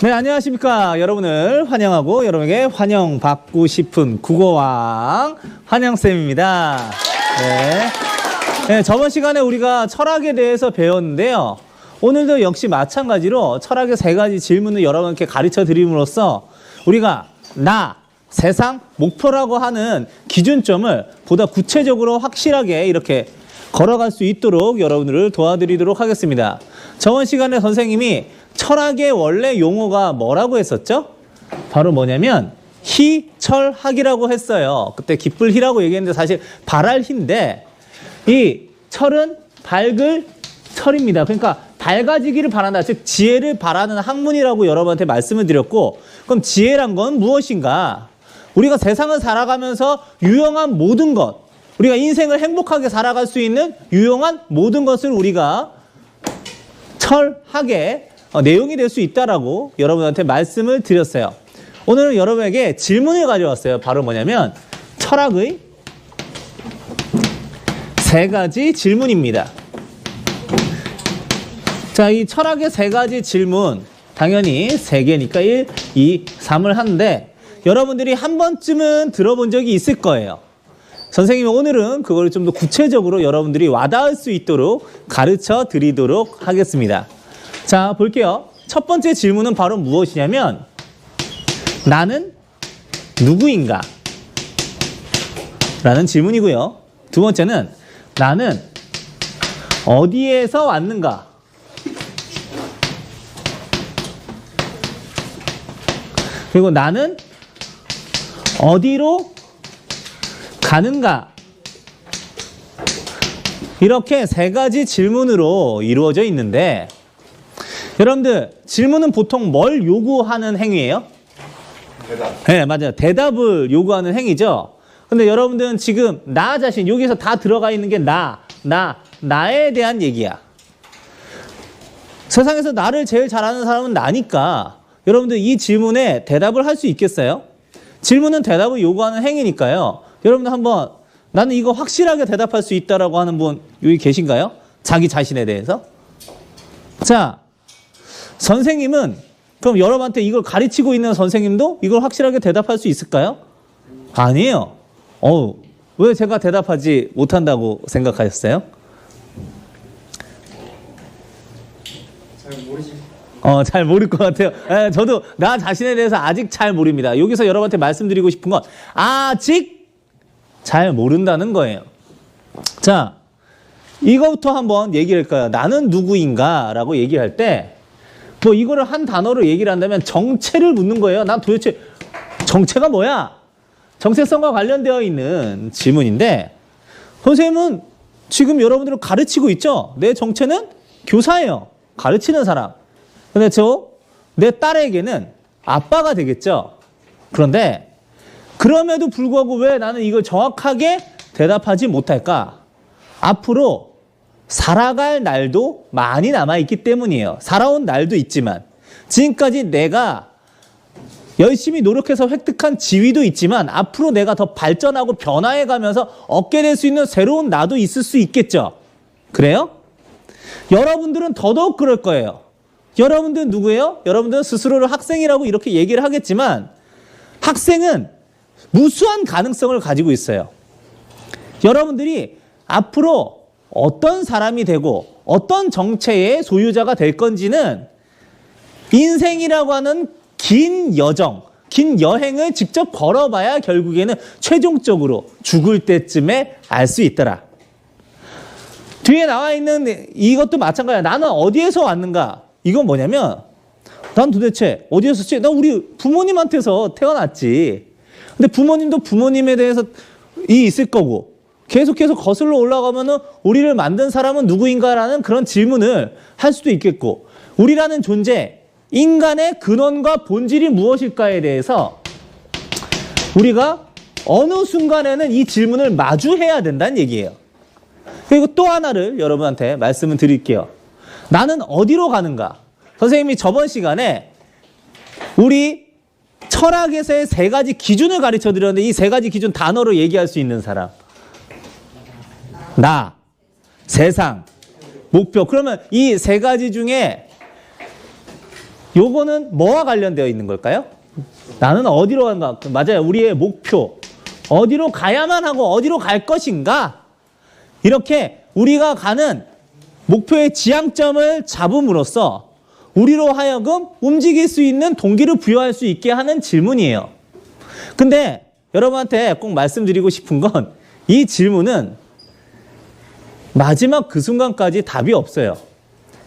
네, 안녕하십니까. 여러분을 환영하고 여러분에게 환영받고 싶은 국어왕 환영쌤입니다. 네, 저번 시간에 우리가 철학에 대해서 배웠는데요. 오늘도 역시 마찬가지로 철학의 3가지 질문을 여러분께 가르쳐 드림으로써 우리가 나, 세상, 목표라고 하는 기준점을 보다 구체적으로 확실하게 이렇게 걸어갈 수 있도록 여러분들을 도와드리도록 하겠습니다. 저번 시간에 선생님이 철학의 원래 용어가 뭐라고 했었죠? 바로 뭐냐면 희철학이라고 했어요. 그때 기쁠 희라고 얘기했는데 사실 발할 희인데 이 철은 밝을 철입니다. 그러니까 밝아지기를 바란다. 즉 지혜를 바라는 학문이라고 여러분한테 말씀을 드렸고, 그럼 지혜란 건 무엇인가? 우리가 세상을 살아가면서 유용한 모든 것, 우리가 인생을 행복하게 살아갈 수 있는 유용한 모든 것을 우리가 철학의 내용이 될 수 있다라고 여러분한테 말씀을 드렸어요. 오늘은 여러분에게 질문을 가져왔어요. 바로 뭐냐면 철학의 3가지 질문입니다. 자, 이 철학의 3가지 질문, 당연히 3개니까 1, 2, 3을 하는데 여러분들이 한 번쯤은 들어본 적이 있을 거예요. 선생님이 오늘은 그걸 좀 더 구체적으로 여러분들이 와닿을 수 있도록 가르쳐 드리도록 하겠습니다. 자, 볼게요. 첫 번째 질문은 바로 무엇이냐면 나는 누구인가? 라는 질문이고요. 두 번째는 나는 어디에서 왔는가? 그리고 나는 어디로 가는가? 이렇게 3가지 질문으로 이루어져 있는데 여러분들 질문은 보통 뭘 요구하는 행위예요? 대답. 네, 맞아요. 대답을 요구하는 행위죠. 근데 여러분들은 지금 나 자신, 여기서 다 들어가 있는 게 나에 대한 얘기야. 세상에서 나를 제일 잘하는 사람은 나니까 여러분들 이 질문에 대답을 할 수 있겠어요? 질문은 대답을 요구하는 행위니까요. 여러분들 한번 나는 이거 확실하게 대답할 수 있다라고 하는 분 여기 계신가요? 자기 자신에 대해서? 자, 선생님은 그럼 여러분한테 이걸 가르치고 있는 선생님도 이걸 확실하게 대답할 수 있을까요? 아니에요. 왜 제가 대답하지 못한다고 생각하셨어요? 잘 모르시. 잘 모를 것 같아요. 저도 나 자신에 대해서 아직 잘 모릅니다. 여기서 여러분한테 말씀드리고 싶은 건 아직 잘 모른다는 거예요. 자, 이거부터 한번 얘기를 할까요? 나는 누구인가? 라고 얘기할 때 뭐 이거를 한 단어로 얘기를 한다면 정체를 묻는 거예요. 난 도대체 정체가 뭐야? 정체성과 관련되어 있는 질문인데 선생님은 지금 여러분들을 가르치고 있죠? 내 정체는 교사예요. 가르치는 사람. 근데 내 딸에게는 아빠가 되겠죠? 그런데 그럼에도 불구하고 왜 나는 이걸 정확하게 대답하지 못할까? 앞으로 살아갈 날도 많이 남아있기 때문이에요. 살아온 날도 있지만 지금까지 내가 열심히 노력해서 획득한 지위도 있지만 앞으로 내가 더 발전하고 변화해가면서 얻게 될 수 있는 새로운 나도 있을 수 있겠죠? 그래요? 여러분들은 더더욱 그럴 거예요. 여러분들은 누구예요? 여러분들은 스스로를 학생이라고 이렇게 얘기를 하겠지만 학생은 무수한 가능성을 가지고 있어요. 여러분들이 앞으로 어떤 사람이 되고 어떤 정체의 소유자가 될 건지는 인생이라고 하는 긴 여정, 긴 여행을 직접 걸어봐야 결국에는 최종적으로 죽을 때쯤에 알 수 있더라. 뒤에 나와 있는 이것도 마찬가지야. 나는 어디에서 왔는가? 이건 뭐냐면 난 도대체 어디에서 왔지? 난 우리 부모님한테서 태어났지. 근데 부모님도 부모님에 대해서 있을 거고 계속해서 거슬러 올라가면은 우리를 만든 사람은 누구인가라는 그런 질문을 할 수도 있겠고 우리라는 존재, 인간의 근원과 본질이 무엇일까에 대해서 우리가 어느 순간에는 이 질문을 마주해야 된다는 얘기예요. 그리고 또 하나를 여러분한테 말씀을 드릴게요. 나는 어디로 가는가? 선생님이 저번 시간에 우리 철학에서의 3가지 기준을 가르쳐 드렸는데 이 3가지 기준 단어로 얘기할 수 있는 사람. 나, 세상, 목표. 그러면 이 3가지 중에 요거는 뭐와 관련되어 있는 걸까요? 나는 어디로 간가? 맞아요. 우리의 목표. 어디로 가야만 하고 어디로 갈 것인가? 이렇게 우리가 가는 목표의 지향점을 잡음으로써 우리로 하여금 움직일 수 있는 동기를 부여할 수 있게 하는 질문이에요. 근데 여러분한테 꼭 말씀드리고 싶은 건 이 질문은 마지막 그 순간까지 답이 없어요.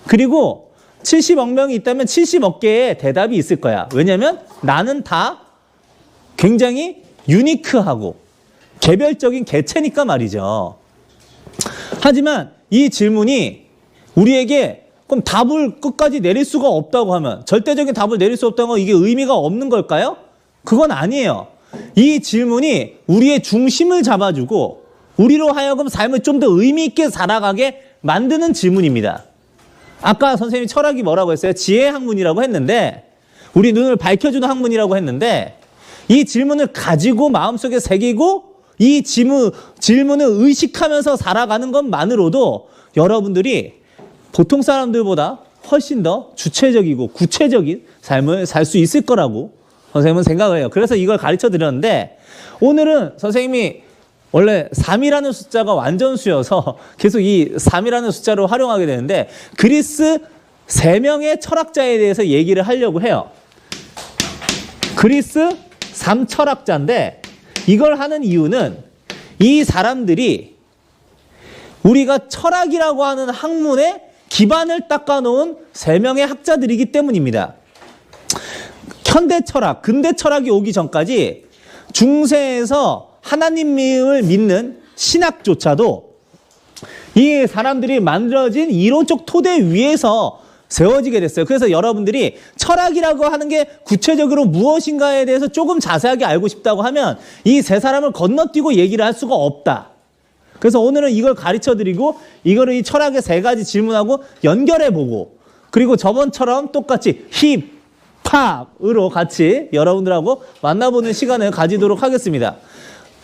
그리고 70억 명이 있다면 70억 개의 대답이 있을 거야. 왜냐면 나는 다 굉장히 유니크하고 개별적인 개체니까 말이죠. 하지만 이 질문이 우리에게 그럼 답을 끝까지 내릴 수가 없다고 하면, 절대적인 답을 내릴 수 없다고 하면 이게 의미가 없는 걸까요? 그건 아니에요. 이 질문이 우리의 중심을 잡아주고 우리로 하여금 삶을 좀 더 의미 있게 살아가게 만드는 질문입니다. 아까 선생님이 철학이 뭐라고 했어요? 지혜의 학문이라고 했는데, 우리 눈을 밝혀주는 학문이라고 했는데, 이 질문을 가지고 마음속에 새기고 이 질문을 의식하면서 살아가는 것만으로도 여러분들이 보통 사람들보다 훨씬 더 주체적이고 구체적인 삶을 살 수 있을 거라고 선생님은 생각을 해요. 그래서 이걸 가르쳐 드렸는데, 오늘은 선생님이 원래 3이라는 숫자가 완전수여서 계속 이 3이라는 숫자를 활용하게 되는데, 그리스 3명의 철학자에 대해서 얘기를 하려고 해요. 그리스 3철학자인데, 이걸 하는 이유는 이 사람들이 우리가 철학이라고 하는 학문의 기반을 닦아놓은 3명의 학자들이기 때문입니다. 현대 철학, 근대 철학이 오기 전까지 중세에서 하나님을 믿는 신학조차도 이 사람들이 만들어진 이론적 토대 위에서 세워지게 됐어요. 그래서 여러분들이 철학이라고 하는 게 구체적으로 무엇인가에 대해서 조금 자세하게 알고 싶다고 하면 이 세 사람을 건너뛰고 얘기를 할 수가 없다. 그래서 오늘은 이걸 가르쳐드리고 이거를 이 철학의 3가지 질문하고 연결해보고, 그리고 저번처럼 똑같이 힙합으로 같이 여러분들하고 만나보는 시간을 가지도록 하겠습니다.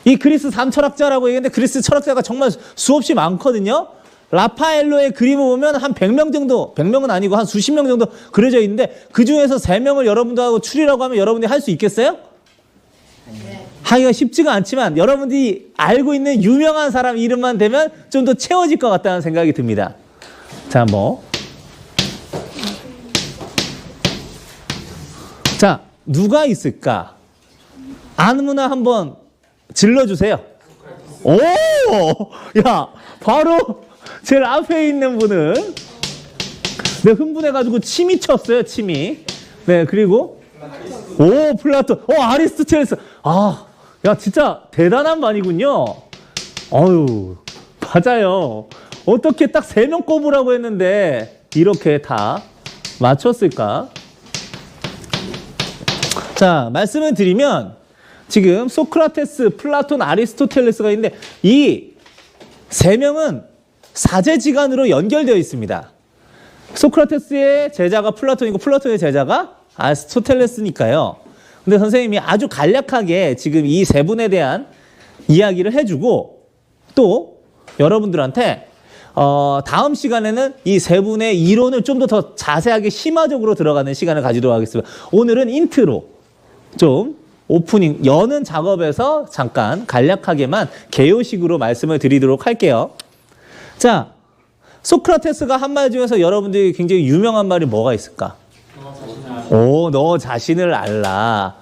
이 그리스 3철학자라고 얘기했는데 그리스 철학자가 정말 수없이 많거든요. 라파엘로의 그림을 보면 한 100명 정도, 100명은 아니고 한 수십 명 정도 그려져 있는데, 그 중에서 3명을 여러분들하고 추리라고 하면 여러분들이 할 수 있겠어요? 네. 하기가 쉽지가 않지만 여러분들이 알고 있는 유명한 사람 이름만 되면 좀 더 채워질 것 같다는 생각이 듭니다. 자, 자, 누가 있을까? 아무나 한번 질러주세요. 오! 야, 바로 제일 앞에 있는 분은, 네, 흥분해가지고 침이 쳤어요, 침이. 네, 그리고, 오, 플라톤. 아리스토텔레스. 아, 야, 진짜 대단한 반이군요. 어유, 맞아요. 어떻게 딱 3명 꼽으라고 했는데, 이렇게 다 맞췄을까? 자, 말씀을 드리면, 지금 소크라테스, 플라톤, 아리스토텔레스가 있는데, 이 3명은 사제지간으로 연결되어 있습니다. 소크라테스의 제자가 플라톤이고 플라톤의 제자가 아리스토텔레스니까요. 근데 선생님이 아주 간략하게 지금 이 3분에 대한 이야기를 해주고, 또 여러분들한테 다음 시간에는 이 3분의 이론을 좀 더 자세하게 심화적으로 들어가는 시간을 가지도록 하겠습니다. 오늘은 인트로, 좀 오프닝, 여는 작업에서 잠깐 간략하게만 개요식으로 말씀을 드리도록 할게요. 자, 소크라테스가 한 말 중에서 여러분들이 굉장히 유명한 말이 뭐가 있을까? 너 자신을 알라.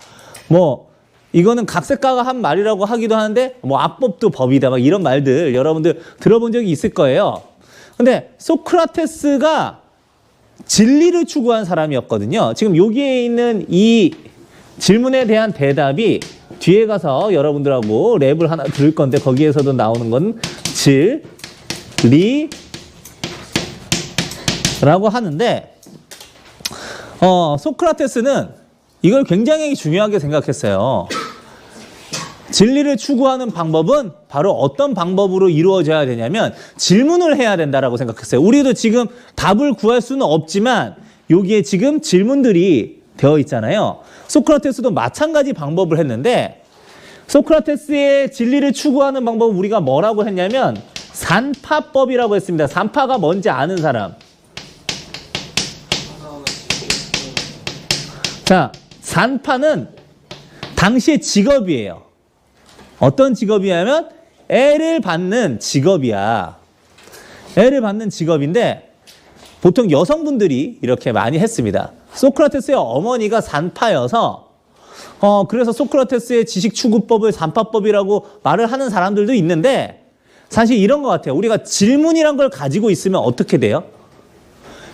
이거는 각색가가 한 말이라고 하기도 하는데, 악법도 법이다, 막 이런 말들 여러분들 들어본 적이 있을 거예요. 근데 소크라테스가 진리를 추구한 사람이었거든요. 지금 여기에 있는 이 질문에 대한 대답이 뒤에 가서 여러분들하고 랩을 하나 들을 건데, 거기에서도 나오는 건 진리라고 하는데, 소크라테스는 이걸 굉장히 중요하게 생각했어요. 진리를 추구하는 방법은 바로 어떤 방법으로 이루어져야 되냐면 질문을 해야 된다라고 생각했어요. 우리도 지금 답을 구할 수는 없지만 여기에 지금 질문들이 되어 있잖아요. 소크라테스도 마찬가지 방법을 했는데, 소크라테스의 진리를 추구하는 방법을 우리가 뭐라고 했냐면 산파법이라고 했습니다. 산파가 뭔지 아는 사람? 자, 산파는 당시의 직업이에요. 어떤 직업이냐면 애를 받는 직업이야. 애를 받는 직업인데 보통 여성분들이 이렇게 많이 했습니다. 소크라테스의 어머니가 산파여서 그래서 소크라테스의 지식추구법을 산파법이라고 말을 하는 사람들도 있는데 사실 이런 것 같아요. 우리가 질문이란 걸 가지고 있으면 어떻게 돼요?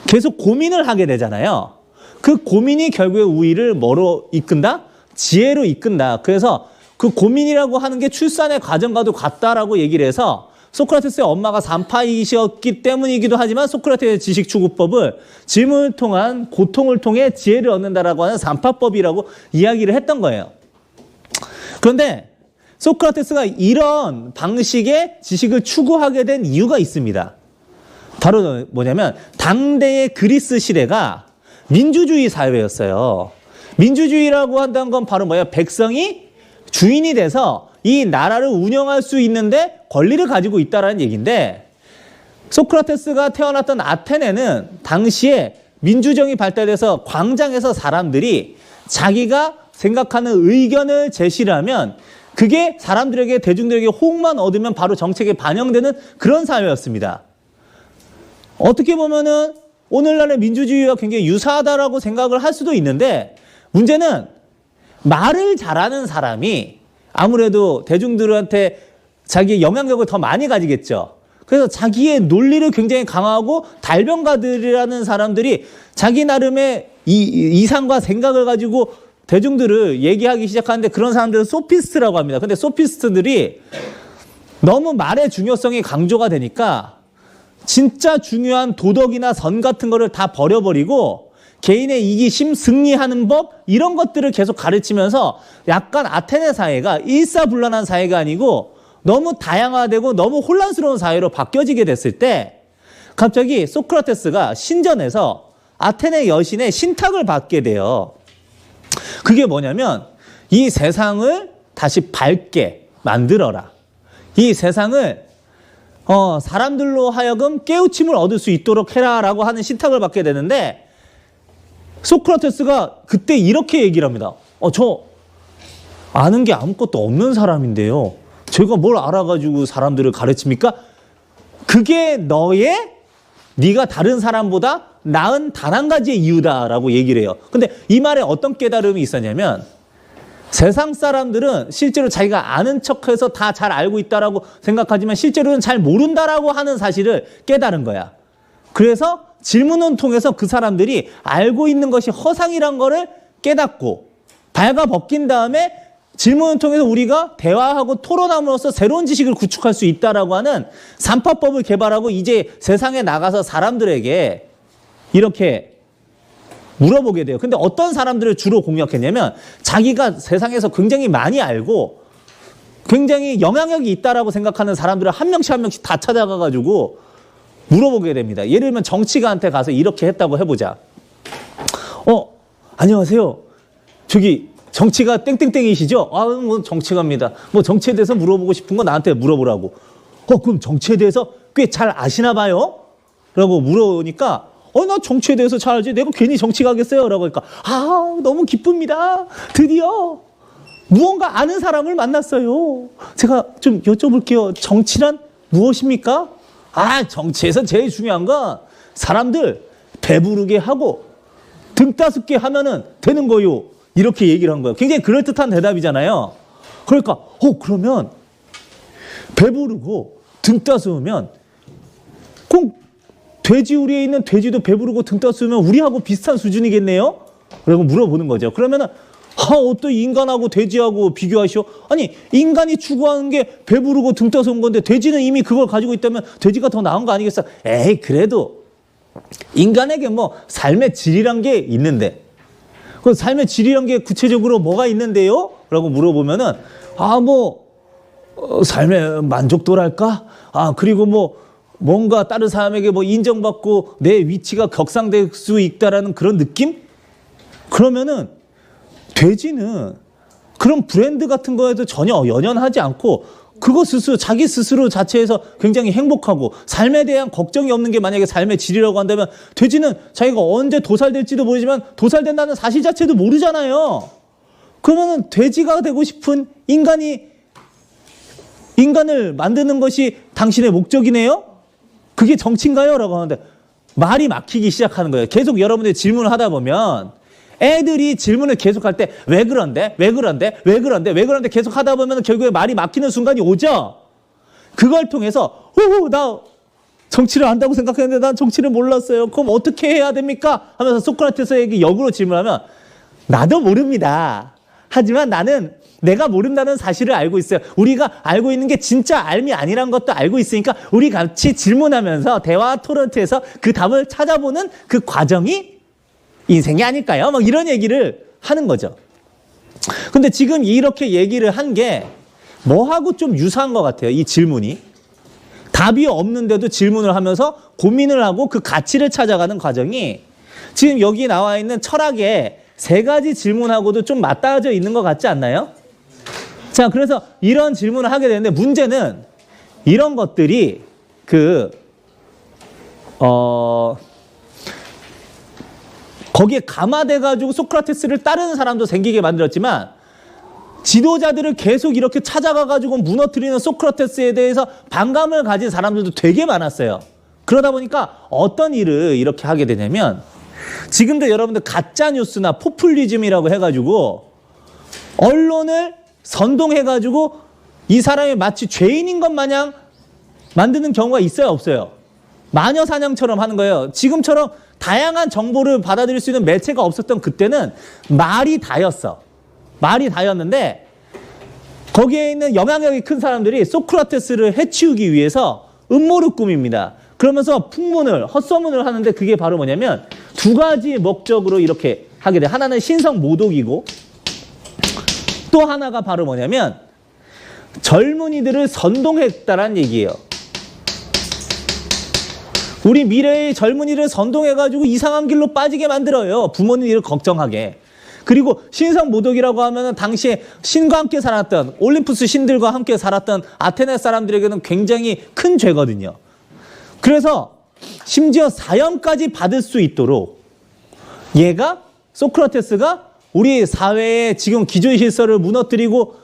계속 고민을 하게 되잖아요. 그 고민이 결국에 우리를 뭐로 이끈다? 지혜로 이끈다. 그래서 그 고민이라고 하는 게 출산의 과정과도 같다라고 얘기를 해서 소크라테스의 엄마가 산파이셨기 때문이기도 하지만 소크라테스의 지식추구법을 질문을 통한 고통을 통해 지혜를 얻는다라고 하는 산파법이라고 이야기를 했던 거예요. 그런데 소크라테스가 이런 방식의 지식을 추구하게 된 이유가 있습니다. 바로 뭐냐면 당대의 그리스 시대가 민주주의 사회였어요. 민주주의라고 한다는 건 바로 뭐야? 백성이 주인이 돼서 이 나라를 운영할 수 있는데 권리를 가지고 있다라는 얘기인데 소크라테스가 태어났던 아테네는 당시에 민주정이 발달돼서 광장에서 사람들이 자기가 생각하는 의견을 제시를 하면 그게 사람들에게 대중들에게 호응만 얻으면 바로 정책에 반영되는 그런 사회였습니다. 어떻게 보면은 오늘날의 민주주의와 굉장히 유사하다라고 생각을 할 수도 있는데 문제는 말을 잘하는 사람이 아무래도 대중들한테 자기의 영향력을 더 많이 가지겠죠. 그래서 자기의 논리를 굉장히 강화하고 달변가들이라는 사람들이 자기 나름의 이상과 생각을 가지고 대중들을 얘기하기 시작하는데 그런 사람들은 소피스트라고 합니다. 근데 소피스트들이 너무 말의 중요성이 강조가 되니까 진짜 중요한 도덕이나 선 같은 거를 다 버려버리고 개인의 이기심, 승리하는 법 이런 것들을 계속 가르치면서 약간 아테네 사회가 일사불란한 사회가 아니고 너무 다양화되고 너무 혼란스러운 사회로 바뀌어지게 됐을 때 갑자기 소크라테스가 신전에서 아테네 여신의 신탁을 받게 돼요. 그게 뭐냐면 이 세상을 다시 밝게 만들어라. 이 세상을 사람들로 하여금 깨우침을 얻을 수 있도록 해라라고 하는 신탁을 받게 되는데 소크라테스가 그때 이렇게 얘기를 합니다. 저 아는 게 아무것도 없는 사람인데요. 제가 뭘 알아가지고 사람들을 가르칩니까? 그게 네가 다른 사람보다 나은 단 한 가지의 이유다라고 얘기를 해요. 근데 이 말에 어떤 깨달음이 있었냐면 세상 사람들은 실제로 자기가 아는 척해서 다 잘 알고 있다라고 생각하지만 실제로는 잘 모른다라고 하는 사실을 깨달은 거야. 그래서 질문을 통해서 그 사람들이 알고 있는 것이 허상이란 거를 깨닫고 발가벗긴 다음에 질문을 통해서 우리가 대화하고 토론함으로써 새로운 지식을 구축할 수 있다라고 하는 산파법을 개발하고 이제 세상에 나가서 사람들에게 이렇게 물어보게 돼요. 근데 어떤 사람들을 주로 공략했냐면 자기가 세상에서 굉장히 많이 알고 굉장히 영향력이 있다라고 생각하는 사람들을 한 명씩 다 찾아가가지고 물어보게 됩니다. 예를 들면 정치가한테 가서 이렇게 했다고 해보자. 안녕하세요. 저기 정치가 땡땡땡이시죠? 뭐 정치가입니다. 뭐 정치에 대해서 물어보고 싶은 거 나한테 물어보라고. 그럼 정치에 대해서 꽤 잘 아시나 봐요? 라고 물어보니까 나 정치에 대해서 잘 알지. 내가 괜히 정치 가겠어요? 라고 하니까 너무 기쁩니다. 드디어 무언가 아는 사람을 만났어요. 제가 좀 여쭤볼게요. 정치란 무엇입니까? 정치에서 제일 중요한 건 사람들 배부르게 하고 등 따숩게 하면은 되는 거요. 이렇게 얘기를 한 거예요. 굉장히 그럴듯한 대답이잖아요. 그러니까 그러면 배부르고 등 따스우면 꼭 돼지우리에 있는 돼지도 배부르고 등 따스우면 우리하고 비슷한 수준이겠네요? 라고 물어보는 거죠. 그러면은 어떤 인간하고 돼지하고 비교하시오? 아니 인간이 추구하는 게 배부르고 등 따스운 건데 돼지는 이미 그걸 가지고 있다면 돼지가 더 나은 거 아니겠어? 그래도 인간에게 뭐 삶의 질이란 게 있는데 그 삶의 질이란 게 구체적으로 뭐가 있는데요? 라고 물어보면은 삶의 만족도랄까? 그리고 뭔가 다른 사람에게 인정받고 내 위치가 격상될 수 있다라는 그런 느낌? 그러면은 돼지는 그런 브랜드 같은 거에도 전혀 연연하지 않고 그거 스스로, 자기 스스로 자체에서 굉장히 행복하고 삶에 대한 걱정이 없는 게 만약에 삶의 질이라고 한다면 돼지는 자기가 언제 도살될지도 모르지만 도살된다는 사실 자체도 모르잖아요. 그러면은 돼지가 되고 싶은 인간을 만드는 것이 당신의 목적이네요? 그게 정치인가요? 라고 하는데 말이 막히기 시작하는 거예요. 계속 여러분들이 질문을 하다 보면 애들이 질문을 계속할 때 왜 그런데? 왜 그런데? 왜 그런데? 왜 그런데? 계속 하다 보면 결국에 말이 막히는 순간이 오죠? 그걸 통해서 나 정치를 안다고 생각했는데 난 정치를 몰랐어요. 그럼 어떻게 해야 됩니까? 하면서 소크라테스에게 역으로 질문하면 나도 모릅니다. 하지만 나는 내가 모른다는 사실을 알고 있어요. 우리가 알고 있는 게 진짜 알미 아니란 것도 알고 있으니까 우리 같이 질문하면서 대화 토론트에서 그 답을 찾아보는 그 과정이 인생이 아닐까요? 막 이런 얘기를 하는 거죠. 근데 지금 이렇게 얘기를 한 게 뭐하고 좀 유사한 것 같아요. 이 질문이. 답이 없는데도 질문을 하면서 고민을 하고 그 가치를 찾아가는 과정이 지금 여기 나와 있는 철학의 3가지 질문하고도 좀 맞닿아져 있는 것 같지 않나요? 자, 그래서 이런 질문을 하게 되는데 문제는 이런 것들이 거기에 감화돼가지고 소크라테스를 따르는 사람도 생기게 만들었지만 지도자들을 계속 이렇게 찾아가가지고 무너뜨리는 소크라테스에 대해서 반감을 가진 사람들도 되게 많았어요. 그러다 보니까 어떤 일을 이렇게 하게 되냐면 지금도 여러분들 가짜뉴스나 포퓰리즘이라고 해가지고 언론을 선동해가지고 이 사람이 마치 죄인인 것 마냥 만드는 경우가 있어요, 없어요? 마녀 사냥처럼 하는 거예요. 지금처럼 다양한 정보를 받아들일 수 있는 매체가 없었던 그때는 말이 다였어. 말이 다였는데 거기에 있는 영향력이 큰 사람들이 소크라테스를 해치우기 위해서 음모를 꾸밉니다. 그러면서 풍문을, 헛소문을 하는데 그게 바로 뭐냐면 2가지 목적으로 이렇게 하게 돼. 하나는 신성 모독이고 또 하나가 바로 뭐냐면 젊은이들을 선동했다라는 얘기예요. 우리 미래의 젊은이를 선동해가지고 이상한 길로 빠지게 만들어요. 부모님을 걱정하게. 그리고 신성 모독이라고 하면 당시에 신과 함께 살았던 올림푸스 신들과 함께 살았던 아테네 사람들에게는 굉장히 큰 죄거든요. 그래서 심지어 사형까지 받을 수 있도록 얘가 소크라테스가 우리 사회의 지금 기존 질서를 무너뜨리고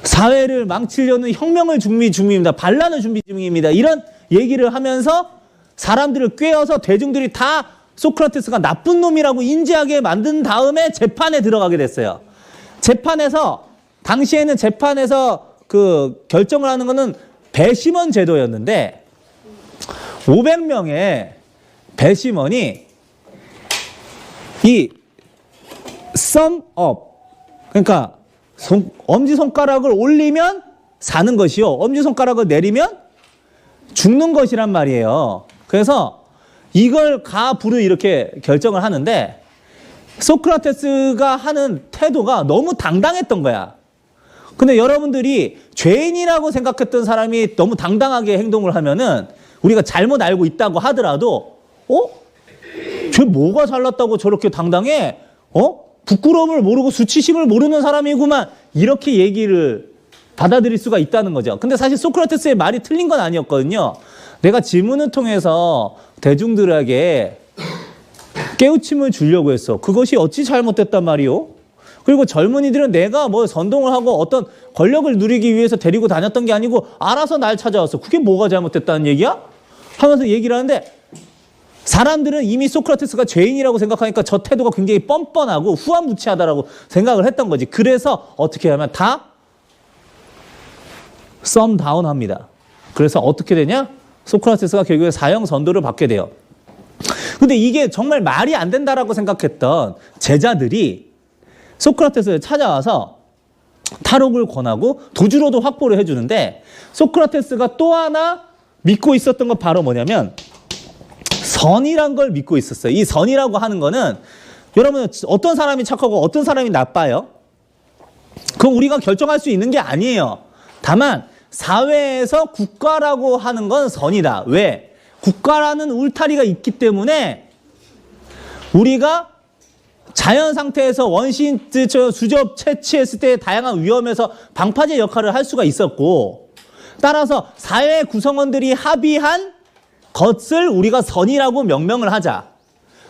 사회를 망치려는 혁명을 준비 중입니다. 반란을 준비 중입니다. 이런 얘기를 하면서 사람들을 꿰어서 대중들이 다 소크라테스가 나쁜 놈이라고 인지하게 만든 다음에 재판에 들어가게 됐어요. 재판에서 당시에는 재판에서 그 결정을 하는 거는 배심원 제도였는데 500명의 배심원이 이 sum up 그러니까 엄지손가락을 올리면 사는 것이요 엄지손가락을 내리면 죽는 것이란 말이에요. 그래서 이걸 가부를 이렇게 결정을 하는데 소크라테스가 하는 태도가 너무 당당했던 거야. 근데 여러분들이 죄인이라고 생각했던 사람이 너무 당당하게 행동을 하면은 우리가 잘못 알고 있다고 하더라도 쟤 뭐가 잘났다고 저렇게 당당해? 부끄러움을 모르고 수치심을 모르는 사람이구만. 이렇게 얘기를 받아들일 수가 있다는 거죠. 근데 사실 소크라테스의 말이 틀린 건 아니었거든요. 내가 질문을 통해서 대중들에게 깨우침을 주려고 했어. 그것이 어찌 잘못됐단 말이오? 그리고 젊은이들은 내가 뭐 선동을 하고 어떤 권력을 누리기 위해서 데리고 다녔던 게 아니고 알아서 날 찾아왔어. 그게 뭐가 잘못됐다는 얘기야? 하면서 얘기를 하는데 사람들은 이미 소크라테스가 죄인이라고 생각하니까 저 태도가 굉장히 뻔뻔하고 후한무치하다라고 생각을 했던 거지. 그래서 어떻게 하면 다 썸 다운 합니다. 그래서 어떻게 되냐? 소크라테스가 결국에 사형 선고를 받게 돼요. 근데 이게 정말 말이 안 된다라고 생각했던 제자들이 소크라테스를 찾아와서 탈옥을 권하고 도주로도 확보를 해주는데 소크라테스가 또 하나 믿고 있었던 건 바로 뭐냐면 선이란 걸 믿고 있었어요. 이 선이라고 하는 거는 여러분 어떤 사람이 착하고 어떤 사람이 나빠요? 그건 우리가 결정할 수 있는 게 아니에요. 다만 사회에서 국가라고 하는 건 선이다. 왜? 국가라는 울타리가 있기 때문에 우리가 자연 상태에서 원시인트 수접 채취했을 때 다양한 위험에서 방파제 역할을 할 수가 있었고, 따라서 사회 구성원들이 합의한 것을 우리가 선이라고 명명을 하자.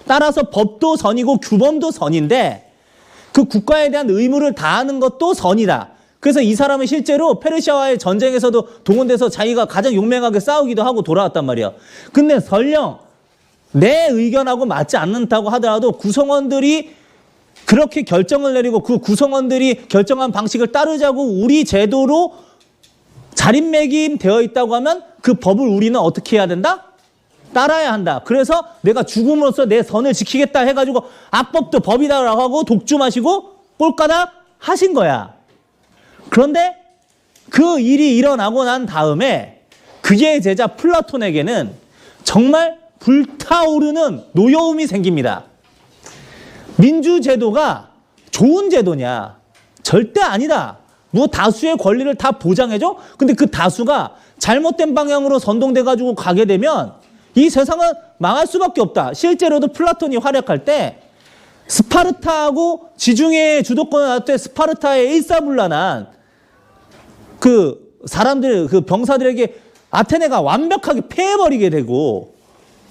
따라서 법도 선이고 규범도 선인데 그 국가에 대한 의무를 다하는 것도 선이다. 그래서 이 사람은 실제로 페르시아와의 전쟁에서도 동원돼서 자기가 가장 용맹하게 싸우기도 하고 돌아왔단 말이야. 근데 설령 내 의견하고 맞지 않는다고 하더라도 구성원들이 그렇게 결정을 내리고 그 구성원들이 결정한 방식을 따르자고 우리 제도로 자린매김되어 있다고 하면 그 법을 우리는 어떻게 해야 된다? 따라야 한다. 그래서 내가 죽음으로써 내 선을 지키겠다 해가지고 악법도 법이다라고 하고 독주 마시고 꼴까다 하신 거야. 그런데 그 일이 일어나고 난 다음에 그의 제자 플라톤에게는 정말 불타오르는 노여움이 생깁니다. 민주제도가 좋은 제도냐? 절대 아니다. 뭐 다수의 권리를 다 보장해줘? 근데 그 다수가 잘못된 방향으로 선동돼가지고 가게 되면 이 세상은 망할 수밖에 없다. 실제로도 플라톤이 활약할 때 스파르타하고 지중해 주도권을 놨을 때 스파르타의 일사불란한 그 사람들, 그 병사들에게 아테네가 완벽하게 패해버리게 되고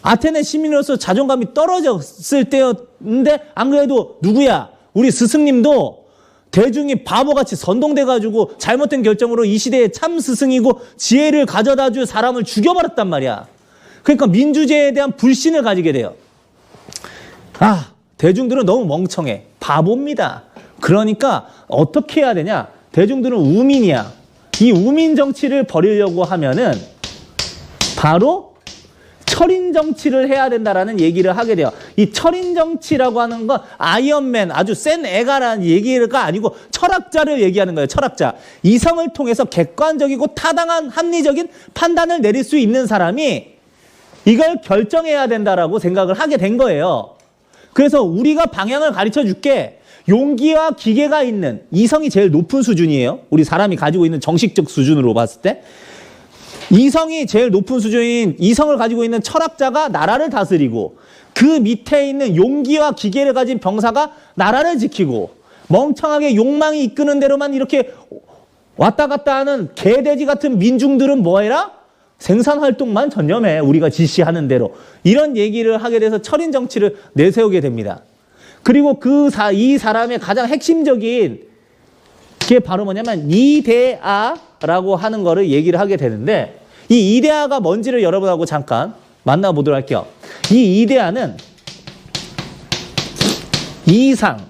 아테네 시민으로서 자존감이 떨어졌을 때였는데 안 그래도 누구야? 우리 스승님도 대중이 바보같이 선동돼가지고 잘못된 결정으로 이 시대의 참 스승이고 지혜를 가져다 줄 사람을 죽여버렸단 말이야. 그러니까 민주제에 대한 불신을 가지게 돼요. 아, 대중들은 너무 멍청해. 바보입니다. 그러니까 어떻게 해야 되냐? 대중들은 우민이야. 이 우민 정치를 벌이려고 하면은 바로 철인 정치를 해야 된다라는 얘기를 하게 돼요. 이 철인 정치라고 하는 건 아이언맨, 아주 센 애가라는 얘기가 아니고 철학자를 얘기하는 거예요. 철학자. 이성을 통해서 객관적이고 타당한 합리적인 판단을 내릴 수 있는 사람이 이걸 결정해야 된다라고 생각을 하게 된 거예요. 그래서 우리가 방향을 가르쳐 줄게. 용기와 기계가 있는 이성이 제일 높은 수준이에요. 우리 사람이 가지고 있는 정식적 수준으로 봤을 때. 이성이 제일 높은 수준인 이성을 가지고 있는 철학자가 나라를 다스리고 그 밑에 있는 용기와 기계를 가진 병사가 나라를 지키고 멍청하게 욕망이 이끄는 대로만 이렇게 왔다 갔다 하는 개돼지 같은 민중들은 뭐 해라? 생산활동만 전념해. 우리가 지시하는 대로. 이런 얘기를 하게 돼서 철인 정치를 내세우게 됩니다. 그리고 이 사람의 가장 핵심적인 게 바로 뭐냐면 이데아라고 하는 거를 얘기를 하게 되는데 이 이데아가 뭔지를 여러분하고 잠깐 만나보도록 할게요. 이 이데아는 이상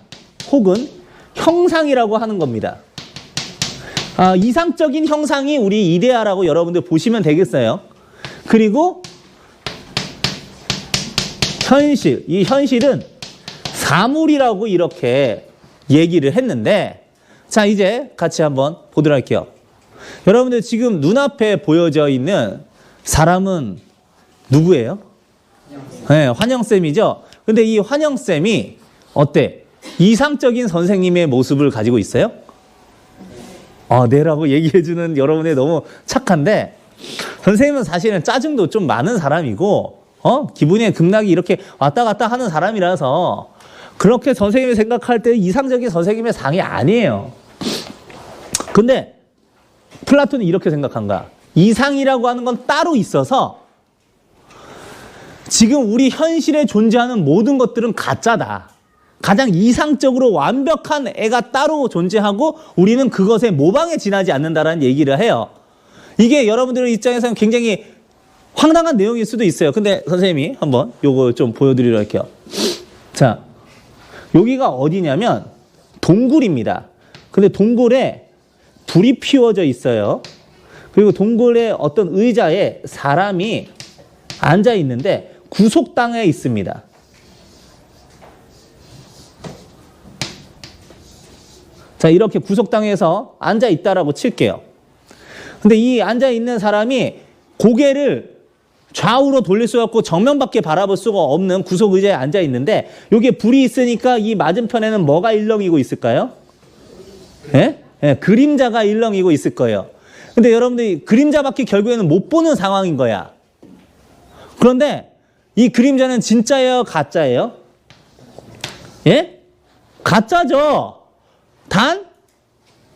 혹은 형상이라고 하는 겁니다. 이상적인 형상이 우리 이데아라고 여러분들 보시면 되겠어요. 그리고 현실, 이 현실은 사물이라고 이렇게 얘기를 했는데 자, 이제 같이 한번 보도록 할게요. 여러분들 지금 눈앞에 보여져 있는 사람은 누구예요? 네, 환영쌤이죠. 근데 이 환영쌤이 어때? 이상적인 선생님의 모습을 가지고 있어요? 네라고 얘기해주는 여러분이 너무 착한데 선생님은 사실은 짜증도 좀 많은 사람이고 기분의 급락이 이렇게 왔다 갔다 하는 사람이라서 그렇게 선생님이 생각할 때 이상적인 선생님의 상이 아니에요. 근데 플라톤은 이렇게 생각한가? 이상이라고 하는 건 따로 있어서 지금 우리 현실에 존재하는 모든 것들은 가짜다. 가장 이상적으로 완벽한 애가 따로 존재하고 우리는 그것에 모방에 지나지 않는다라는 얘기를 해요. 이게 여러분들의 입장에서는 굉장히 황당한 내용일 수도 있어요. 근데 선생님이 한번 요거 좀 보여드리도록 할게요. 자, 여기가 어디냐면 동굴입니다. 근데 동굴에 불이 피워져 있어요. 그리고 동굴의 어떤 의자에 사람이 앉아 있는데 구속당해 있습니다. 자, 이렇게 구속당해서 앉아 있다라고 칠게요. 근데 이 앉아 있는 사람이 고개를 좌우로 돌릴 수가 없고 정면밖에 바라볼 수가 없는 구속 의자에 앉아 있는데 여기에 불이 있으니까 이 맞은편에는 뭐가 일렁이고 있을까요? 예? 예, 그림자가 일렁이고 있을 거예요. 근데 여러분들이 그림자밖에 결국에는 못 보는 상황인 거야. 그런데 이 그림자는 진짜예요? 가짜예요? 예? 가짜죠. 단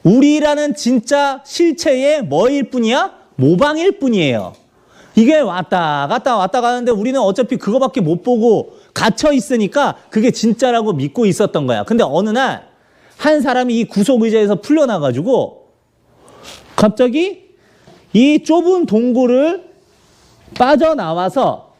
우리라는 진짜 실체의 뭐일 뿐이야? 모방일 뿐이에요. 이게 왔다 갔다 가는데 우리는 어차피 그거밖에 못 보고 갇혀 있으니까 그게 진짜라고 믿고 있었던 거야. 근데 어느 날 한 사람이 이 구석 의자에서 풀려나가지고 갑자기 이 좁은 동굴을 빠져나와서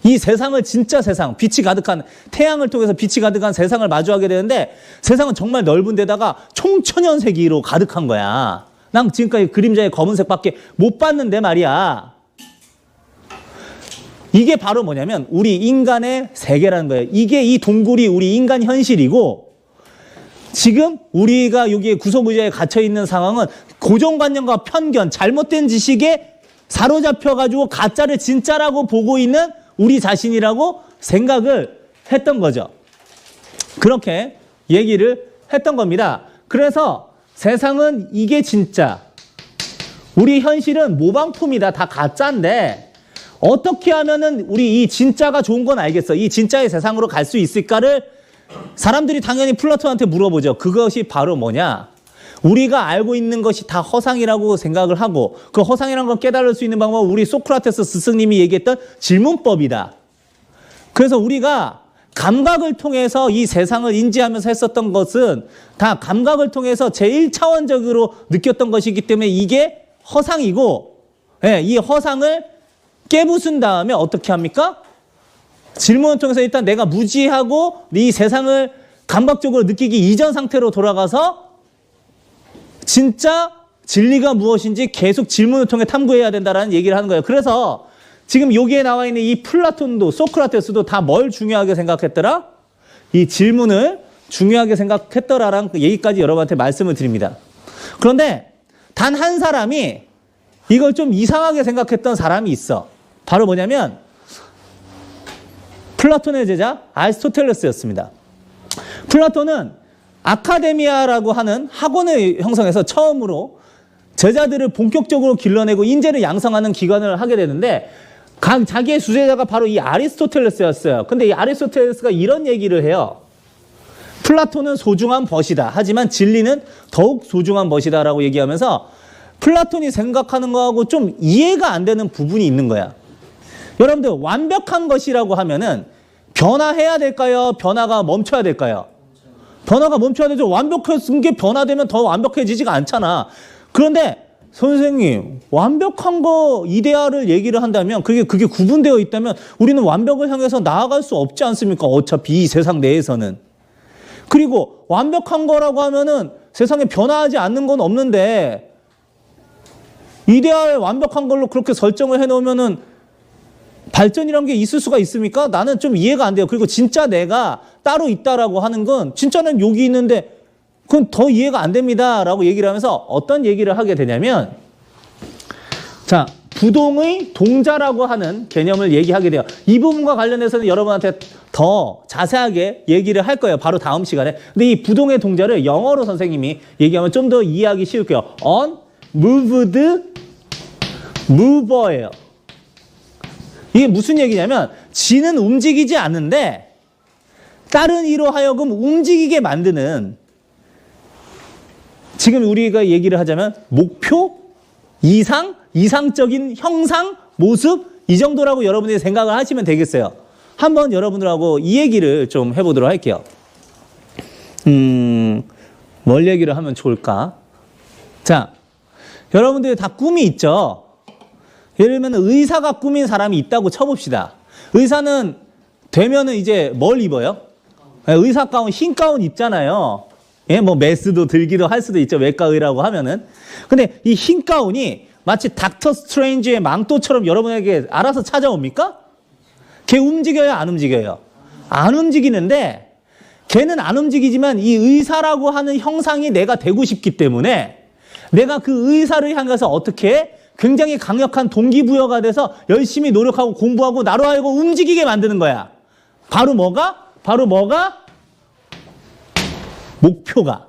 이 세상을, 진짜 세상, 빛이 가득한, 태양을 통해서 빛이 가득한 세상을 마주하게 되는데 세상은 정말 넓은 데다가 총천연세기로 가득한 거야. 난 지금까지 그림자의 검은색밖에 못 봤는데 말이야. 이게 바로 뭐냐면 우리 인간의 세계라는 거예요. 이게, 이 동굴이 우리 인간 현실이고, 지금 우리가 여기에 구석의자에 갇혀있는 상황은 고정관념과 편견, 잘못된 지식에 사로잡혀가지고 가짜를 진짜라고 보고 있는 우리 자신이라고 생각을 했던 거죠. 그렇게 얘기를 했던 겁니다. 그래서 세상은 이게 진짜, 우리 현실은 모방품이다, 다 가짜인데 어떻게 하면은 우리 이 진짜가 좋은 건 알겠어, 이 진짜의 세상으로 갈 수 있을까를 사람들이 당연히 플라톤한테 물어보죠. 그것이 바로 뭐냐? 우리가 알고 있는 것이 다 허상이라고 생각을 하고 그 허상이라는 걸 깨달을 수 있는 방법은 우리 소크라테스 스승님이 얘기했던 질문법이다. 그래서 우리가 감각을 통해서 이 세상을 인지하면서 했었던 것은 다 감각을 통해서 제1차원적으로 느꼈던 것이기 때문에 이게 허상이고, 이 허상을 깨부순 다음에 어떻게 합니까? 질문을 통해서 일단 내가 무지하고 이 세상을 감각적으로 느끼기 이전 상태로 돌아가서 진짜 진리가 무엇인지 계속 질문을 통해 탐구해야 된다는 얘기를 하는 거예요. 그래서 지금 여기에 나와 있는 이 플라톤도 소크라테스도 다 뭘 중요하게 생각했더라? 이 질문을 중요하게 생각했더라라는 얘기까지 여러분한테 말씀을 드립니다. 그런데 단 한 사람이 이걸 좀 이상하게 생각했던 사람이 있어. 바로 뭐냐면 플라톤의 제자 아리스토텔레스였습니다. 플라톤은 아카데미아라고 하는 학원을 형성해서 처음으로 제자들을 본격적으로 길러내고 인재를 양성하는 기관을 하게 되는데 자기의 수제자가 바로 이 아리스토텔레스였어요. 근데 이 아리스토텔레스가 이런 얘기를 해요. 플라톤은 소중한 벗이다. 하지만 진리는 더욱 소중한 벗이다라고 얘기하면서 플라톤이 생각하는 거하고 좀 이해가 안 되는 부분이 있는 거야. 여러분들, 완벽한 것이라고 하면은 변화해야 될까요? 변화가 멈춰야 될까요? 변화가 멈춰야 되죠. 완벽한 게 변화되면 더 완벽해지지가 않잖아. 그런데 선생님, 완벽한 거 이데아를 얘기를 한다면 그게 구분되어 있다면 우리는 완벽을 향해서 나아갈 수 없지 않습니까? 어차피 이 세상 내에서는. 그리고 완벽한 거라고 하면은 세상에 변화하지 않는 건 없는데 이데아를 완벽한 걸로 그렇게 설정을 해놓으면은 발전이란 게 있을 수가 있습니까? 나는 좀 이해가 안 돼요. 그리고 진짜 내가 따로 있다라고 하는 건 진짜는 여기 있는데 그건 더 이해가 안 됩니다 라고 얘기를 하면서 어떤 얘기를 하게 되냐면, 자, 부동의 동자라고 하는 개념을 얘기하게 돼요. 이 부분과 관련해서는 여러분한테 더 자세하게 얘기를 할 거예요. 바로 다음 시간에. 근데 이 부동의 동자를 영어로 선생님이 얘기하면 좀 더 이해하기 쉬울게요. unmoved mover예요. 이게 무슨 얘기냐면 지는 움직이지 않는데 다른 이로 하여금 움직이게 만드는, 지금 우리가 얘기를 하자면 목표, 이상적인 형상, 모습, 이 정도라고 여러분들이 생각을 하시면 되겠어요. 한번 여러분들하고 이 얘기를 좀 해보도록 할게요. 뭘 얘기를 하면 좋을까? 자, 여러분들이 다 꿈이 있죠? 예를 들면 의사가 꾸민 사람이 있다고 쳐봅시다. 의사는 되면은 이제 뭘 입어요? 의사 가운, 흰 가운 입잖아요. 예, 뭐 메스도 들기도 할 수도 있죠. 외과의라고 하면은. 근데 이 흰 가운이 마치 닥터 스트레인지의 망토처럼 여러분에게 알아서 찾아옵니까? 걔 움직여요? 안 움직여요? 안 움직이는데, 걔는 안 움직이지만 이 의사라고 하는 형상이 내가 되고 싶기 때문에 내가 그 의사를 향해서 어떻게 해? 굉장히 강력한 동기부여가 돼서 열심히 노력하고 공부하고 나로 하여금 움직이게 만드는 거야. 바로 뭐가? 목표가.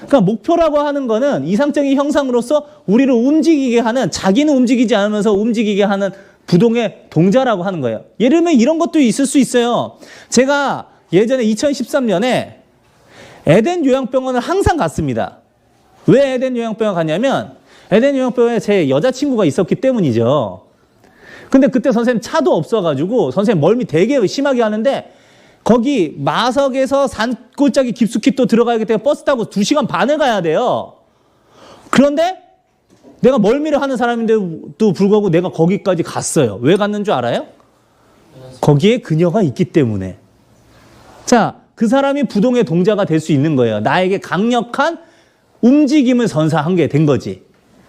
그러니까 목표라고 하는 거는 이상적인 형상으로서 우리를 움직이게 하는, 자기는 움직이지 않으면서 움직이게 하는 부동의 동자라고 하는 거예요. 예를 들면 이런 것도 있을 수 있어요. 제가 예전에 2013년에 에덴 요양병원을 항상 갔습니다. 왜 에덴 요양병원 갔냐면 에덴 요양병원에 제 여자친구가 있었기 때문이죠. 근데 그때 선생님 차도 없어가지고 선생님 멀미 되게 심하게 하는데 거기 마석에서 산골짜기 깊숙이 또 들어가기 때문에 버스 타고 2시간 반을 가야 돼요. 그런데 내가 멀미를 하는 사람인데도 불구하고 내가 거기까지 갔어요. 왜 갔는 줄 알아요? 거기에 그녀가 있기 때문에. 자, 그 사람이 부동의 동자가 될 수 있는 거예요. 나에게 강력한 움직임을 선사한 게 된 거지.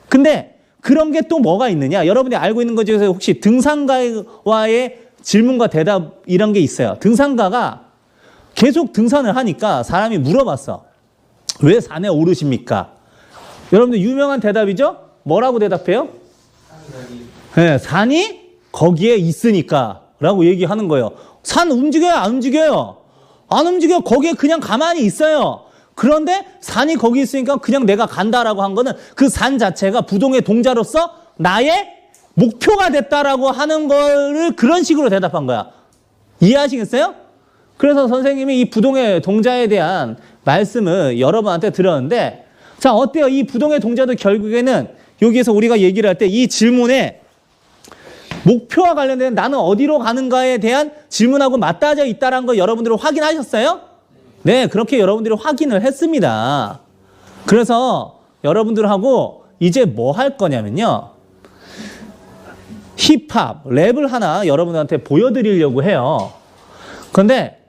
근데 그런 게 또 뭐가 있느냐? 여러분이 알고 있는 것 중에서 혹시 등산가와의 질문과 대답 이런 게 있어요. 등산가가 계속 등산을 하니까 사람이 물어봤어. 왜 산에 오르십니까? 여러분들 유명한 대답이죠? 뭐라고 대답해요? 네, 산이 거기에 있으니까 라고 얘기하는 거예요. 산 움직여요? 안 움직여요? 안 움직여요. 거기에 그냥 가만히 있어요. 그런데 산이 거기 있으니까 그냥 내가 간다라고 한 거는 그 산 자체가 부동의 동자로서 나의 목표가 됐다라고 하는 거를 그런 식으로 대답한 거야. 이해하시겠어요? 그래서 선생님이 이 부동의 동자에 대한 말씀을 여러분한테 들었는데, 자, 어때요? 이 부동의 동자도 결국에는 여기에서 우리가 얘기를 할 때 이 질문에 목표와 관련된 나는 어디로 가는가에 대한 질문하고 맞닿아 있다는 거 여러분들은 확인하셨어요? 네, 그렇게 여러분들이 확인을 했습니다. 그래서 여러분들하고 이제 뭐 할 거냐면요. 힙합, 랩을 하나 여러분들한테 보여드리려고 해요. 그런데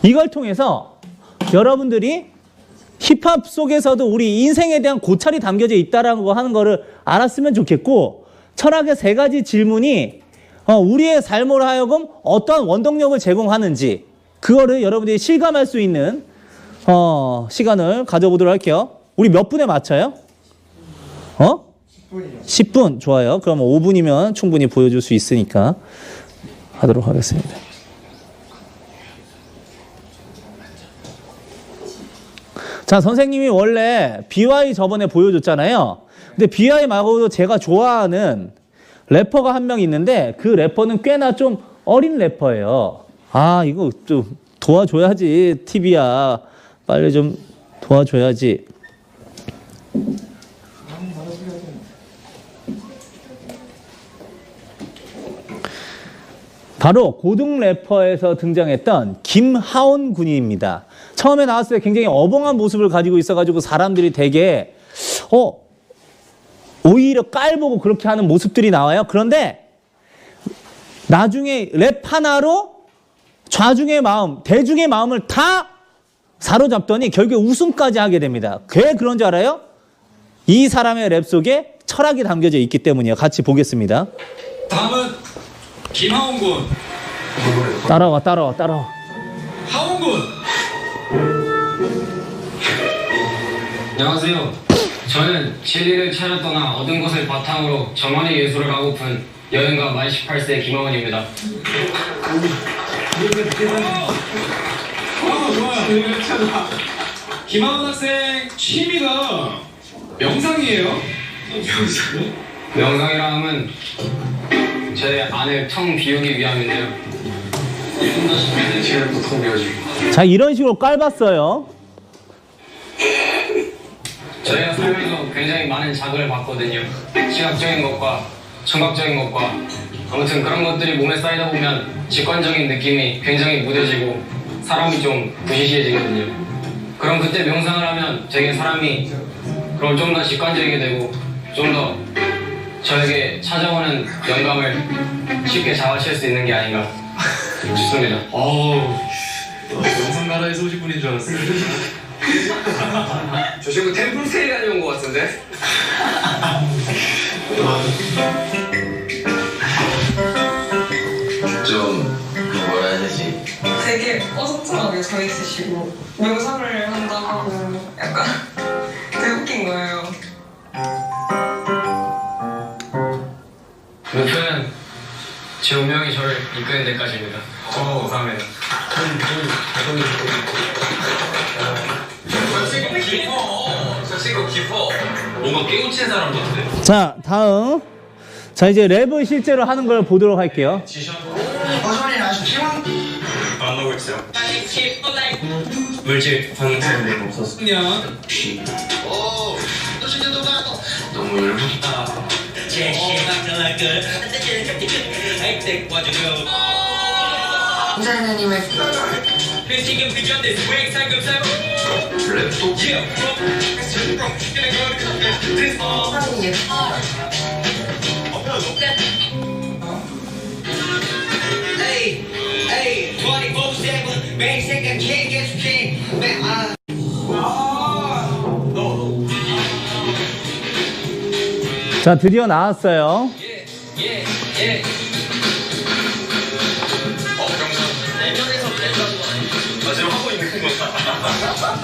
이걸 통해서 여러분들이 힙합 속에서도 우리 인생에 대한 고찰이 담겨져 있다는 거 하는 거를 알았으면 좋겠고, 철학의 3가지 질문이 우리의 삶으로 하여금 어떠한 원동력을 제공하는지 그거를 여러분들이 실감할 수 있는 시간을 가져보도록 할게요. 우리 몇 분에 맞춰요? 10분이요. 10분. 좋아요. 그러면 5분이면 충분히 보여줄 수 있으니까 하도록 하겠습니다. 자, 선생님이 원래 BY 저번에 보여줬잖아요. 근데 BY 말고도 제가 좋아하는 래퍼가 한 명 있는데 그 래퍼는 꽤나 좀 어린 래퍼예요. 아, 이거 좀 도와줘야지. TV야. 빨리 좀 도와줘야지. 바로 고등 래퍼에서 등장했던 김하온 군입니다. 처음에 나왔을 때 굉장히 어벙한 모습을 가지고 있어가지고 사람들이 되게 오히려 깔보고 그렇게 하는 모습들이 나와요. 그런데 나중에 랩 하나로 좌중의 마음, 대중의 마음을 다 사로잡더니 결국에 우승까지 하게 됩니다. 왜 그런 줄 알아요? 이 사람의 랩 속에 철학이 담겨져 있기 때문이에요. 같이 보겠습니다. 다음은 김하온 군. 따라와. 하온 군. 안녕하세요. 저는 진리를 찾아 떠나 얻은 것을 바탕으로 저만의 예술을 하고픈 여행가 만 18세 김하원입니다. 좋아요. 김하온 학생 취미가 명상이에요? 명상이라 함은 제 안을 텅 비우기 위함인데요. 지금 텅 비워지고. 자, 이런 식으로 깔봤어요. 저희가 살면서 굉장히 많은 자극을 받거든요. 시각적인 것과 청각적인 것과 아무튼 그런 것들이 몸에 쌓이다 보면 직관적인 느낌이 굉장히 무뎌지고 사람이 좀 부시시해지거든요. 그럼 그때 명상을 하면 되게 사람이 그럼 좀 더 직관적이게 되고 좀 더 저에게 찾아오는 영감을 쉽게 잡아칠 수 있는 게 아닌가 싶습니다. 명상나라에서 오신 분인 줄 알았어요. 저 친구 템플스테이 다녀온 것 같은데? 좀 뭐라 해야 되지? 되게 어성성하게 서 있으시고 명상을 한다고 하고 약간 되게 웃긴 거예요. 목표는 제 운명이 저를 이끄는 데까지입니다. 감사합니다. 저 친구 깊어. 뭔가 깨우친 사람 같은데. 자, 다음. 자, 이제 랩을 실제로 하는 걸 보도록 할게요. 버전이 아주 피곤. 안 나오고 있지. 있어요? 물질 방금 없었어. 년 너무 열받. 디자이너님의 랩도 사랑이 예쁘다. 자, 드디어 나왔어요. 나 지금 하고 있는 거야.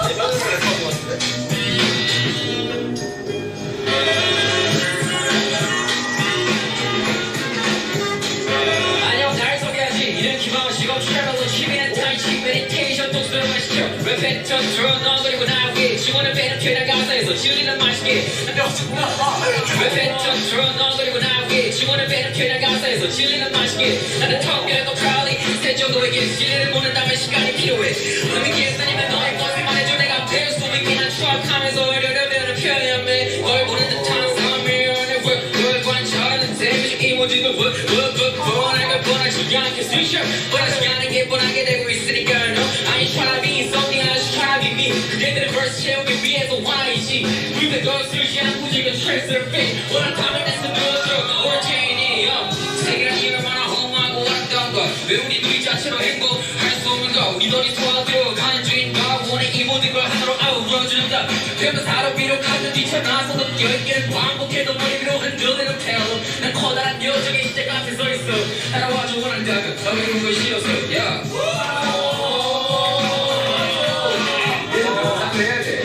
안녕, 날 소개하지. 이름 기방은 직업 출연하고 취미는 타이치 메디테이션 독서를 마시죠. 랩 패턴 들어넣어 그리고 나 위에 지원을 빼는 쾌락 가사에서 진리는 맛있게. 랩 패턴 들어넣어 그리고 나 위에 지원을 빼는 쾌락 가사에서 진리는 맛있게. 나는 텅비라고 프라울리 세 정도에게 진리를 보낸다면 시간이 필요해. 의미기에 쓰니면 너의 것을 말해줘. 내가 될 수 있구나 추억하면서 어려려면 표현해. 널 보는 듯한 삶을 뭘 관찰하는 셈이 이모지도 뻔하게 뻔하지 않게 스위셔 뻔하지 않은 게 뻔하게 되고 있으니까 no I ain't tryna be something I just tryna be me 그대들의 verse 채우기 위해서 Y지 우리가 널 쓰지 않고 지금 스트레스를 fit 원한다면 내 스스로 ordain이 세계란 이름 하나 험하고 어렵던 것왜 우리 누리 자체로 행복할 수 없는 것 우리들이 도와줘 가는 중인가 원해 이 모든 걸 하나로 아우러준다 그래도 사로 비록하는 뒤쳐나서도 열개를 반복해도 머리 위로 흔들리는 태양 난 커다란 여정의 시작 앞에 서있어 따라와줘 원한다면 서두르는 걸 싫어서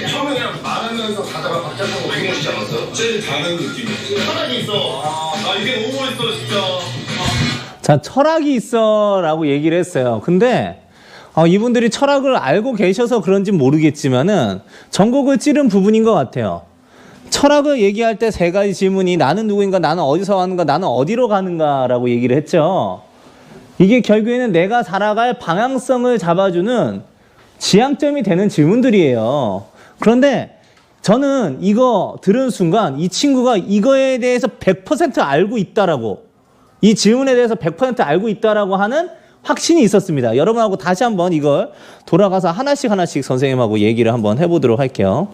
처음에 그냥 말하면서 가다가 박자하고 되게 멋있지 않았어요? 제일 다른 느낌이었어. 하나이 있어. 아 이게 너무 멋있어 진짜. 자, 철학이 있어 라고 얘기를 했어요. 근데 이분들이 철학을 알고 계셔서 그런지 모르겠지만은 전곡을 찌른 부분인 것 같아요. 철학을 얘기할 때 세 가지 질문이 나는 누구인가, 나는 어디서 왔는가, 나는 어디로 가는가 라고 얘기를 했죠. 이게 결국에는 내가 살아갈 방향성을 잡아주는 지향점이 되는 질문들이에요. 그런데 저는 이거 들은 순간 이 친구가 이거에 대해서 100% 알고 있다라고, 이 질문에 대해서 100% 알고 있다라고 하는 확신이 있었습니다. 여러분하고 다시 한번 이걸 돌아가서 하나씩 선생님하고 얘기를 한번 해보도록 할게요.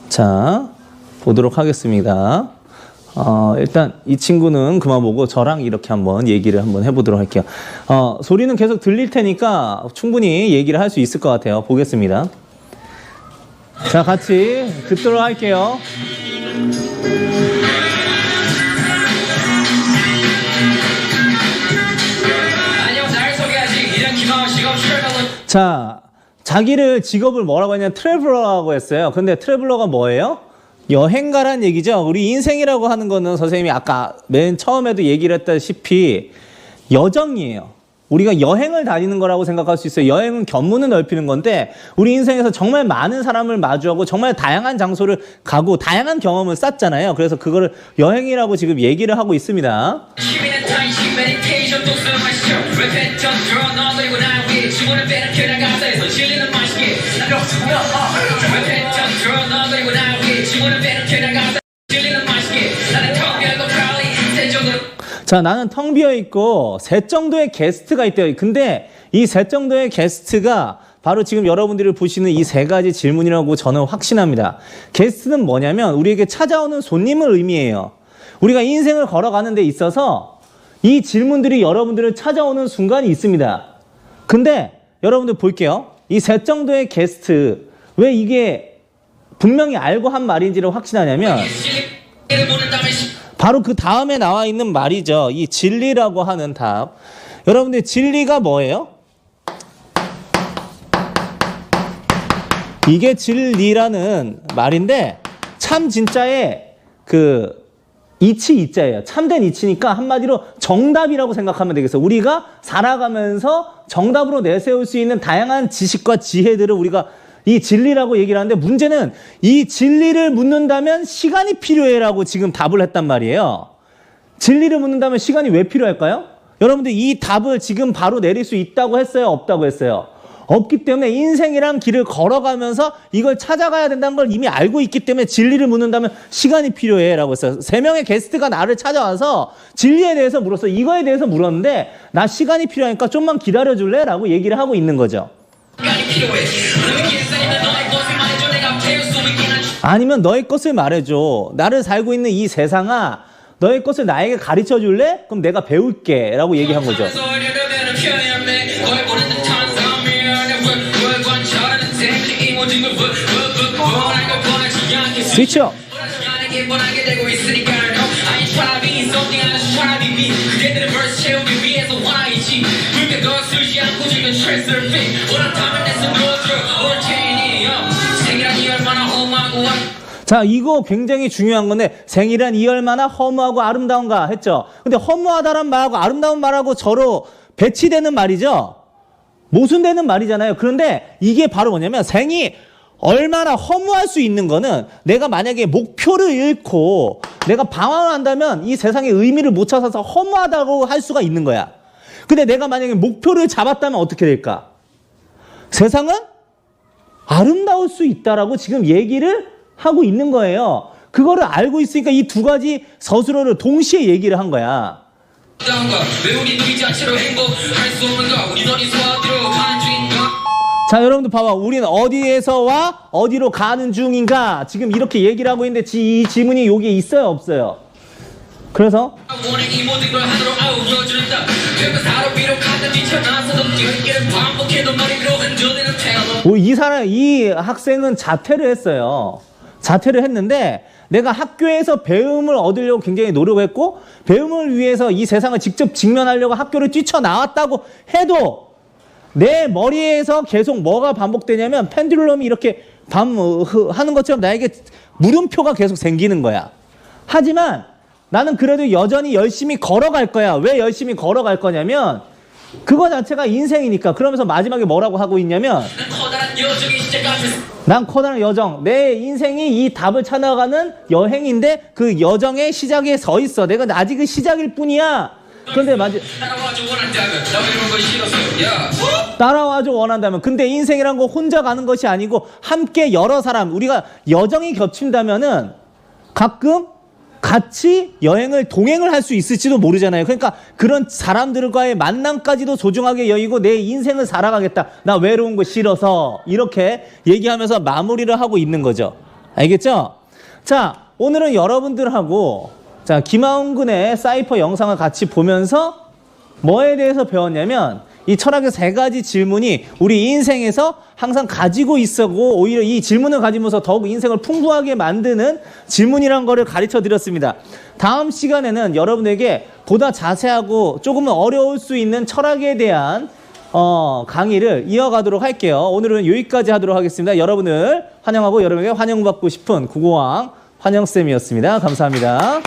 자, 보도록 하겠습니다. 일단 이 친구는 그만 보고 저랑 이렇게 한번 얘기를 한번 해보도록 할게요. 소리는 계속 들릴 테니까 충분히 얘기를 할 수 있을 것 같아요. 보겠습니다. 자, 같이 듣도록 할게요. 안녕 날 소개하지 이름 기방은 직업 출연하고 자, 자기를 직업을 뭐라고 했냐면 트래블러라고 했어요. 근데 트래블러가 뭐예요? 여행가란 얘기죠. 우리 인생이라고 하는 거는 선생님이 아까 맨 처음에도 얘기를 했다시피 여정이에요. 우리가 여행을 다니는 거라고 생각할 수 있어요. 여행은 견문을 넓히는 건데 우리 인생에서 정말 많은 사람을 마주하고 정말 다양한 장소를 가고 다양한 경험을 쌓잖아요. 그래서 그거를 여행이라고 지금 얘기를 하고 있습니다. 취미는 타이치 메디테이션 독서를 마시죠 랩 패턴 들어넣어 그리고 나 위에 지원을 빼는 쾌락 가사에서 진리는 맛있게 랩 패턴 들어넣어 그리고 나 위에 지원을 빼는 쾌락 가사 진리는 맛있게 나는 텅비하고 프라울리 세 정도로 자, 나는 텅 비어 있고 셋 정도의 게스트가 있대요. 근데 이 셋 정도의 게스트가 바로 지금 여러분들이 보시는 이 세 가지 질문이라고 저는 확신합니다. 게스트는 뭐냐면 우리에게 찾아오는 손님을 의미해요. 우리가 인생을 걸어가는 데 있어서 이 질문들이 여러분들을 찾아오는 순간이 있습니다. 근데 여러분들 볼게요. 이 셋 정도의 게스트, 왜 이게 분명히 알고 한 말인지를 확신하냐면 진리를 보낸다면 바로 그 다음에 나와 있는 말이죠. 이 진리라고 하는 답. 여러분들 진리가 뭐예요? 이게 진리라는 말인데 참 진짜의 그 이치 이자예요. 참된 이치니까 한마디로 정답이라고 생각하면 되겠어요. 우리가 살아가면서 정답으로 내세울 수 있는 다양한 지식과 지혜들을 우리가 이 진리라고 얘기를 하는데 문제는 이 진리를 묻는다면 시간이 필요해라고 지금 답을 했단 말이에요. 진리를 묻는다면 시간이 왜 필요할까요? 여러분들 이 답을 지금 바로 내릴 수 있다고 했어요? 없다고 했어요? 없기 때문에 인생이란 길을 걸어가면서 이걸 찾아가야 된다는 걸 이미 알고 있기 때문에 진리를 묻는다면 시간이 필요해 라고 했어요. 3명의 게스트가 나를 찾아와서 진리에 대해서 물었어. 이거에 대해서 물었는데 나 시간이 필요하니까 좀만 기다려줄래? 라고 얘기를 하고 있는 거죠. 아니면 너의 것을 말해줘. 나를 살고 있는 이 세상아, 너의 것을 나에게 가르쳐 줄래? 그럼 내가 배울게 라고 얘기한 거죠. 그렇죠? 자, 이거 굉장히 중요한 건데 생이란 이 얼마나 허무하고 아름다운가 했죠. 근데 허무하다란 말하고 아름다운 말하고 서로 배치되는 말이죠. 모순되는 말이잖아요. 그런데 이게 바로 뭐냐면 생이 얼마나 허무할 수 있는 거는 내가 만약에 목표를 잃고 내가 방황을 한다면 이 세상의 의미를 못 찾아서 허무하다고 할 수가 있는 거야. 근데 내가 만약에 목표를 잡았다면 어떻게 될까? 세상은 아름다울 수 있다라고 지금 얘기를 하고 있는 거예요. 그거를 알고 있으니까 이 두 가지 서술어를 동시에 얘기를 한 거야. 자, 여러분들 봐봐. 우리는 어디에서와 어디로 가는 중인가? 지금 이렇게 얘기를 하고 있는데 이 지문이 여기에 있어요, 없어요? 그래서 이 학생은 자퇴를 했어요. 자퇴를 했는데 내가 학교에서 배움을 얻으려고 굉장히 노력했고 배움을 위해서 이 세상을 직접 직면하려고 학교를 뛰쳐나왔다고 해도 내 머리에서 계속 뭐가 반복되냐면 펜듈럼이 이렇게 하는 것처럼 나에게 물음표가 계속 생기는 거야. 하지만 나는 그래도 여전히 열심히 걸어갈 거야. 왜 열심히 걸어갈 거냐면 그거 자체가 인생이니까. 그러면서 마지막에 뭐라고 하고 있냐면 난 커다란 여정, 내 인생이 이 답을 찾아가는 여행인데 그 여정의 시작에 서 있어. 내가 아직은 시작일 뿐이야. 그런데 따라와줘 원한다면. 근데 인생이란 거 혼자 가는 것이 아니고 함께 여러 사람, 우리가 여정이 겹친다면은 가끔 같이 동행을 할 수 있을지도 모르잖아요. 그러니까 그런 사람들과의 만남까지도 소중하게 여기고 내 인생을 살아가겠다. 나 외로운 거 싫어서. 이렇게 얘기하면서 마무리를 하고 있는 거죠. 알겠죠? 자, 오늘은 여러분들하고 자, 김하훈 군의 사이퍼 영상을 같이 보면서 뭐에 대해서 배웠냐면 이 철학의 3가지 질문이 우리 인생에서 항상 가지고 있었고 오히려 이 질문을 가지면서 더욱 인생을 풍부하게 만드는 질문이란 거를 가르쳐 드렸습니다. 다음 시간에는 여러분에게 보다 자세하고 조금은 어려울 수 있는 철학에 대한 강의를 이어가도록 할게요. 오늘은 여기까지 하도록 하겠습니다. 여러분을 환영하고 여러분에게 환영받고 싶은 국어왕 환영쌤이었습니다. 감사합니다.